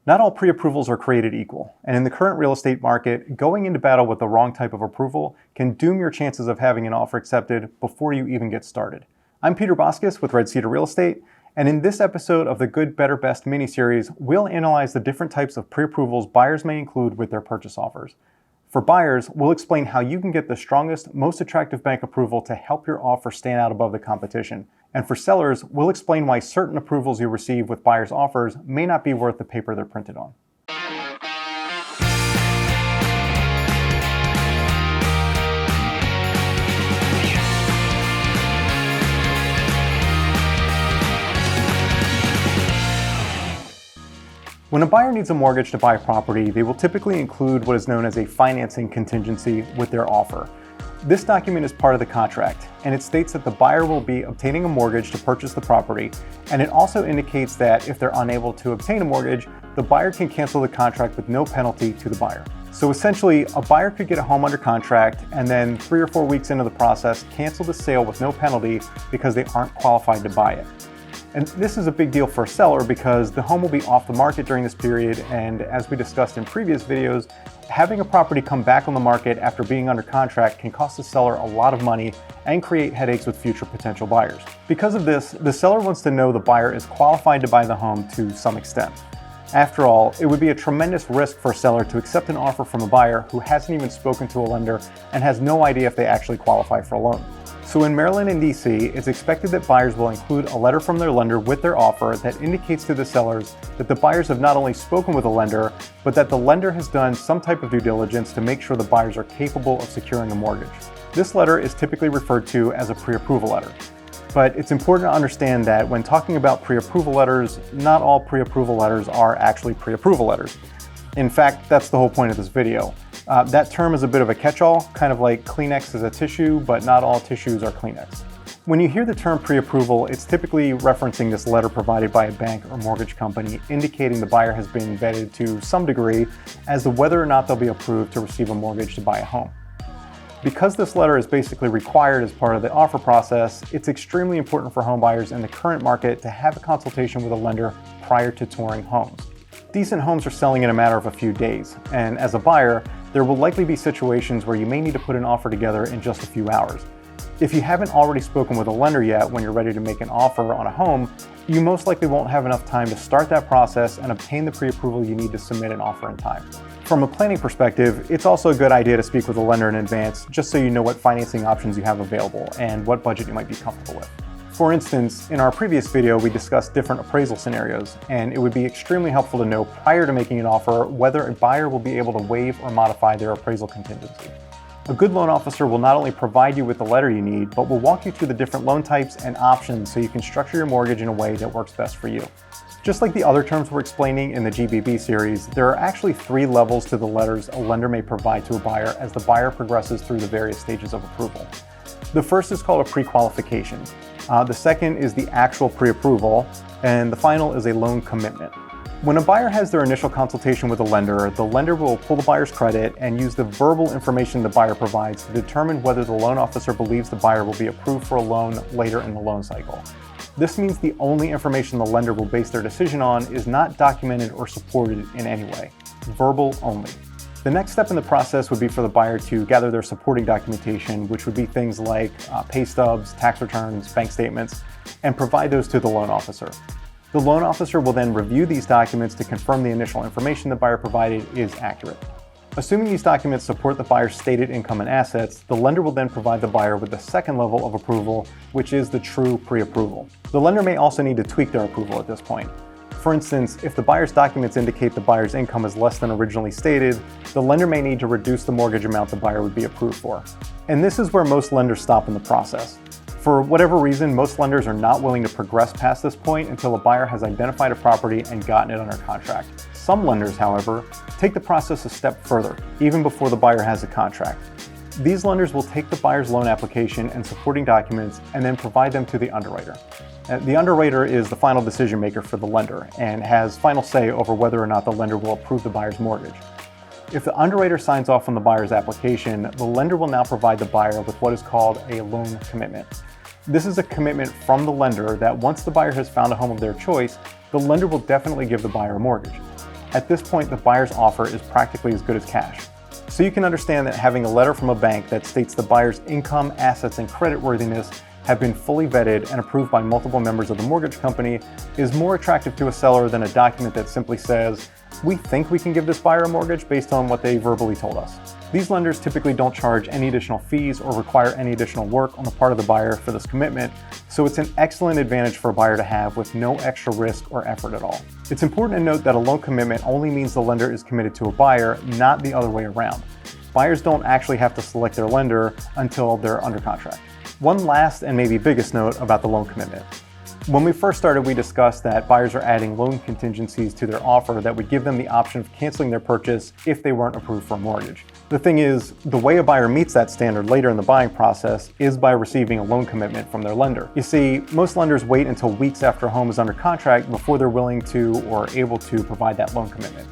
Not all pre-approvals are created equal, and in the current real estate market, going into battle with the wrong type of approval can doom your chances of having an offer accepted before you even get started. I'm Peter Boscas with Red Cedar Real Estate, and in this episode of the Good, Better, Best mini-series, we'll analyze the different types of pre-approvals buyers may include with their purchase offers. For buyers, we'll explain how you can get the strongest, most attractive bank approval to help your offer stand out above the competition. And for sellers, we'll explain why certain approvals you receive with buyers' offers may not be worth the paper they're printed on. When a buyer needs a mortgage to buy a property, they will typically include what is known as a financing contingency with their offer. This document is part of the contract, and it states that the buyer will be obtaining a mortgage to purchase the property, and it also indicates that if they're unable to obtain a mortgage, the buyer can cancel the contract with no penalty to the buyer. So essentially, a buyer could get a home under contract and then 3 or 4 weeks into the process, cancel the sale with no penalty because they aren't qualified to buy it. And this is a big deal for a seller because the home will be off the market during this period, and as we discussed in previous videos, having a property come back on the market after being under contract can cost the seller a lot of money and create headaches with future potential buyers. Because of this, the seller wants to know the buyer is qualified to buy the home to some extent. After all, it would be a tremendous risk for a seller to accept an offer from a buyer who hasn't even spoken to a lender and has no idea if they actually qualify for a loan. So in Maryland and DC, it's expected that buyers will include a letter from their lender with their offer that indicates to the sellers that the buyers have not only spoken with a lender, but that the lender has done some type of due diligence to make sure the buyers are capable of securing a mortgage. This letter is typically referred to as a pre-approval letter. But it's important to understand that when talking about pre-approval letters, not all pre-approval letters are actually pre-approval letters. In fact, that's the whole point of this video. That term is a bit of a catch-all, kind of like Kleenex is a tissue, but not all tissues are Kleenex. When you hear the term pre-approval, it's typically referencing this letter provided by a bank or mortgage company indicating the buyer has been vetted to some degree as to whether or not they'll be approved to receive a mortgage to buy a home. Because this letter is basically required as part of the offer process, it's extremely important for home buyers in the current market to have a consultation with a lender prior to touring homes. Decent homes are selling in a matter of a few days, and as a buyer, there will likely be situations where you may need to put an offer together in just a few hours. If you haven't already spoken with a lender yet when you're ready to make an offer on a home, you most likely won't have enough time to start that process and obtain the pre-approval you need to submit an offer in time. From a planning perspective, it's also a good idea to speak with a lender in advance just so you know what financing options you have available and what budget you might be comfortable with. For instance, in our previous video, we discussed different appraisal scenarios, and it would be extremely helpful to know prior to making an offer whether a buyer will be able to waive or modify their appraisal contingency. A good loan officer will not only provide you with the letter you need, but will walk you through the different loan types and options so you can structure your mortgage in a way that works best for you. Just like the other terms we're explaining in the GBB series, there are actually 3 levels to the letters a lender may provide to a buyer as the buyer progresses through the various stages of approval. The first is called a pre-qualification. The second is the actual pre-approval, and the final is a loan commitment. When a buyer has their initial consultation with a lender, the lender will pull the buyer's credit and use the verbal information the buyer provides to determine whether the loan officer believes the buyer will be approved for a loan later in the loan cycle. This means the only information the lender will base their decision on is not documented or supported in any way. Verbal only. The next step in the process would be for the buyer to gather their supporting documentation, which would be things like pay stubs, tax returns, bank statements, and provide those to the loan officer. The loan officer will then review these documents to confirm the initial information the buyer provided is accurate. Assuming these documents support the buyer's stated income and assets, the lender will then provide the buyer with the second level of approval, which is the true pre-approval. The lender may also need to tweak their approval at this point. For instance, if the buyer's documents indicate the buyer's income is less than originally stated, the lender may need to reduce the mortgage amount the buyer would be approved for. And this is where most lenders stop in the process. For whatever reason, most lenders are not willing to progress past this point until a buyer has identified a property and gotten it under contract. Some lenders, however, take the process a step further, even before the buyer has a contract. These lenders will take the buyer's loan application and supporting documents and then provide them to the underwriter. The underwriter is the final decision maker for the lender and has final say over whether or not the lender will approve the buyer's mortgage. If the underwriter signs off on the buyer's application, the lender will now provide the buyer with what is called a loan commitment. This is a commitment from the lender that once the buyer has found a home of their choice, the lender will definitely give the buyer a mortgage. at this point the buyer's offer is practically as good as cash. So you can understand that having a letter from a bank that states the buyer's income, assets, and creditworthiness have been fully vetted and approved by multiple members of the mortgage company is more attractive to a seller than a document that simply says, "We think we can give this buyer a mortgage based on what they verbally told us." These lenders typically don't charge any additional fees or require any additional work on the part of the buyer for this commitment, so it's an excellent advantage for a buyer to have with no extra risk or effort at all. It's important to note that a loan commitment only means the lender is committed to a buyer, not the other way around. Buyers don't actually have to select their lender until they're under contract. One last and maybe biggest note about the loan commitment. When we first started, we discussed that buyers are adding loan contingencies to their offer that would give them the option of canceling their purchase if they weren't approved for a mortgage. The thing is, the way a buyer meets that standard later in the buying process is by receiving a loan commitment from their lender. You see, most lenders wait until weeks after a home is under contract before they're willing to or able to provide that loan commitment.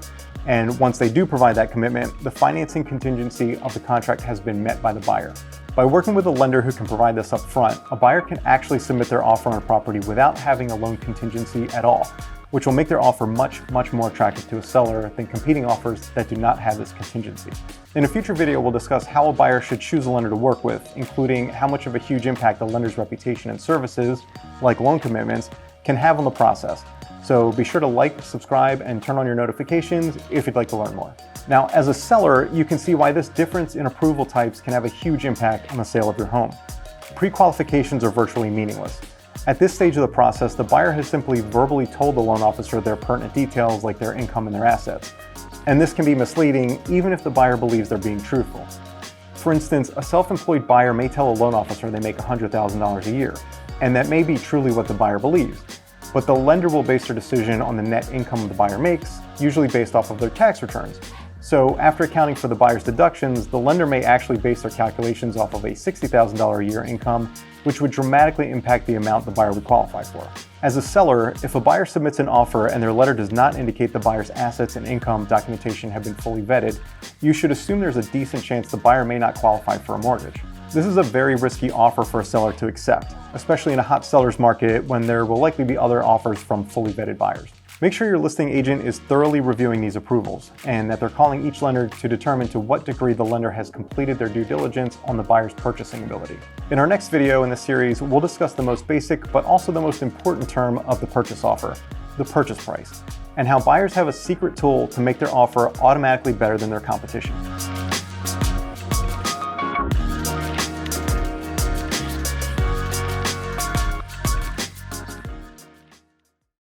And once they do provide that commitment, the financing contingency of the contract has been met by the buyer. By working with a lender who can provide this up front, a buyer can actually submit their offer on a property without having a loan contingency at all, which will make their offer much more attractive to a seller than competing offers that do not have this contingency. In a future video, we'll discuss how a buyer should choose a lender to work with, including how much of a huge impact the lender's reputation and services, like loan commitments, can have on the process. So be sure to like, subscribe, and turn on your notifications if you'd like to learn more. Now, as a seller, you can see why this difference in approval types can have a huge impact on the sale of your home. Pre-qualifications are virtually meaningless. At this stage of the process, the buyer has simply verbally told the loan officer their pertinent details like their income and their assets. And this can be misleading even if the buyer believes they're being truthful. For instance, a self-employed buyer may tell a loan officer they make $100,000 a year, and that may be truly what the buyer believes. But the lender will base their decision on the net income the buyer makes, usually based off of their tax returns. So after accounting for the buyer's deductions, the lender may actually base their calculations off of a $60,000 a year income, which would dramatically impact the amount the buyer would qualify for. As a seller, if a buyer submits an offer and their letter does not indicate the buyer's assets and income documentation have been fully vetted, you should assume there's a decent chance the buyer may not qualify for a mortgage. This is a very risky offer for a seller to accept, especially in a hot seller's market when there will likely be other offers from fully vetted buyers. Make sure your listing agent is thoroughly reviewing these approvals and that they're calling each lender to determine to what degree the lender has completed their due diligence on the buyer's purchasing ability. In our next video in this series, we'll discuss the most basic but also the most important term of the purchase offer, the purchase price, and how buyers have a secret tool to make their offer automatically better than their competition.